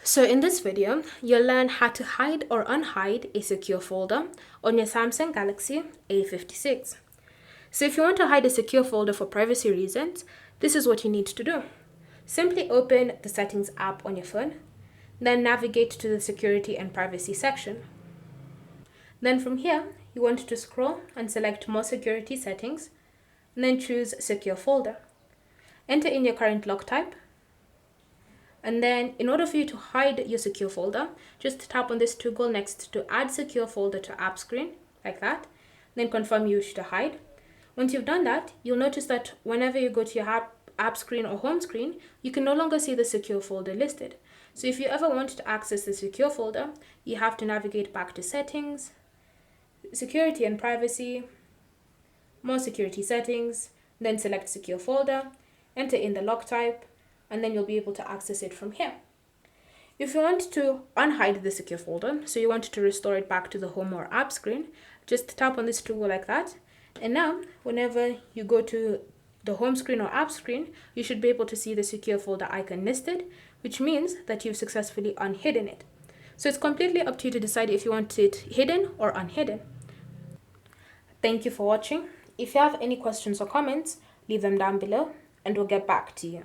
So in this video, you'll learn how to hide or unhide a secure folder on your Samsung Galaxy A56. So if you want to hide a secure folder for privacy reasons, this is what you need to do. Simply open the Settings app on your phone, then navigate to the Security and Privacy section. Then from here, you want to scroll and select More Security Settings, and then choose Secure Folder. Enter in your current lock type, and then in order for you to hide your secure folder, just tap on this toggle next to Add Secure Folder to App Screen, like that. Then confirm you wish to hide. Once you've done that, you'll notice that whenever you go to your app screen or home screen, you can no longer see the secure folder listed. So if you ever want to access the secure folder, you have to navigate back to Settings, Security and Privacy, More Security Settings, then select Secure Folder, enter in the lock type, and then you'll be able to access it from here. If you want to unhide the secure folder, so you want to restore it back to the home or app screen, just tap on this toggle like that. And now, whenever you go to the home screen or app screen, you should be able to see the secure folder icon listed, which means that you've successfully unhidden it. So it's completely up to you to decide if you want it hidden or unhidden. Thank you for watching. If you have any questions or comments, leave them down below and we'll get back to you.